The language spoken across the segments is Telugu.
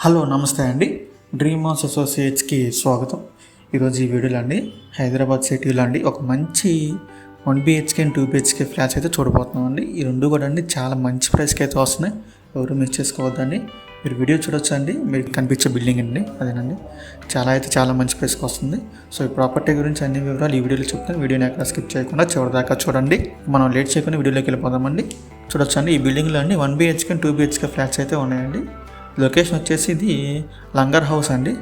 హలో నమస్తే అండి. డ్రీమ్ హౌస్ అసోసియేట్స్కి స్వాగతం. ఈరోజు ఈ వీడియోలో అండి హైదరాబాద్ సిటీలో అండి ఒక మంచి 1 BHK అండ్ 2 BHK ఫ్లాట్స్ అయితే చూడబోతున్నాం అండి. ఈ రెండు కూడా అండి చాలా మంచి ప్రైస్కి అయితే వస్తున్నాయి, ఎవరు మిస్ చేసుకోవద్దండి. మీరు వీడియో చూడొచ్చు అండి, మీకు కనిపించే బిల్డింగ్ అండి అదేనండి. చాలా మంచి ప్రైస్కి వస్తుంది. సో ఈ ప్రాపర్టీ గురించి అన్ని వివరాలు ఈ వీడియోలో చెప్తాను. వీడియోని ఎక్కడ స్కిప్ చేయకుండా చివరిదాకా చూడండి. మనం లేట్ చేయకుండా వీడియోలోకి వెళ్ళిపోదామండి. చూడొచ్చు అండి, ఈ బిల్డింగ్లో అండి 1 BHK అండ్ 2 BHK ఫ్లాట్స్ అయితే ఉన్నాయండి. లొకేషన్ వచ్చేసి ఇది లంగర్ హౌస్ అండి,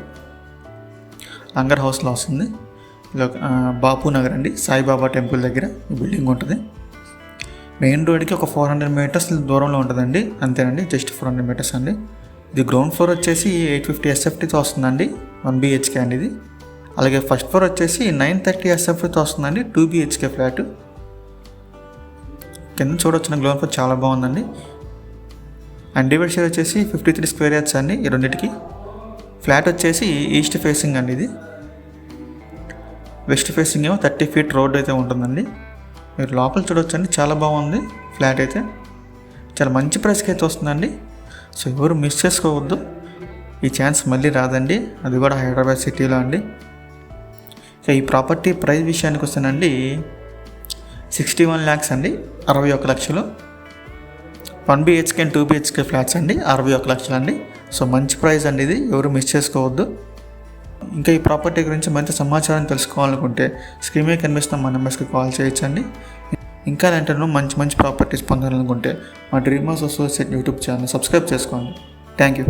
లంగర్ హౌస్లో వస్తుంది. బాపు నగర్ అండి, సాయిబాబా టెంపుల్ దగ్గర ఈ బిల్డింగ్ ఉంటుంది. మెయిన్ రోడ్కి ఒక 400 మీటర్స్ దూరంలో ఉంటుందండి, అంతేనండి, జస్ట్ 400 మీటర్స్ అండి. ఇది గ్రౌండ్ ఫ్లోర్ వచ్చేసి 850 SFTతో వస్తుందండి, 1 BHK అండి ఇది. అలాగే ఫస్ట్ ఫ్లోర్ వచ్చేసి 930 SFTతో వస్తుందండి, 2 BHK ఫ్లాట్. కింద చూడొచ్చిన గ్రౌండ్ ఫ్లోర్ చాలా బాగుందండి. అండ్ డివైడ్ షేర్ వచ్చేసి 53 స్క్వేర్ యార్డ్స్ అండి ఈ రెండింటికి. ఫ్లాట్ వచ్చేసి ఈస్ట్ ఫేసింగ్ అండి, ఇది వెస్ట్ ఫేసింగ్ ఏమో 30 ఫీట్ రోడ్ అయితే ఉంటుందండి. మీరు లోపల చూడొచ్చండి, చాలా బాగుంది ఫ్లాట్ అయితే, చాలా మంచి ప్రైస్కి అయితే వస్తుందండి. సో ఎవరు మిస్ చేసుకోవద్దు, ఈ ఛాన్స్ మళ్ళీ రాదండి, అది కూడా హైదరాబాద్ సిటీలో అండి. సో ఈ ప్రాపర్టీ ప్రైస్ విషయానికి వస్తేనండి 61 lakhs అండి, 61 లక్షలు. 1 BHK అండ్ 2 BHK ఫ్లాట్స్ అండి, 61 లక్షలు అండి. సో మంచి ప్రైస్ అండి ఇది, ఎవరు మిస్ చేసుకోవద్దు. ఇంకా ఈ ప్రాపర్టీ గురించి మరింత సమాచారం తెలుసుకోవాలనుకుంటే స్క్రీన్ మీద కనిపిస్తున్న మా నెంబర్స్కి కాల్ చేయొచ్చండి. ఇంకా వెంటనే మంచి ప్రాపర్టీస్ పొందాలనుకుంటే మా dream house associate YouTube channel subscribe చేసుకోండి. Thank you.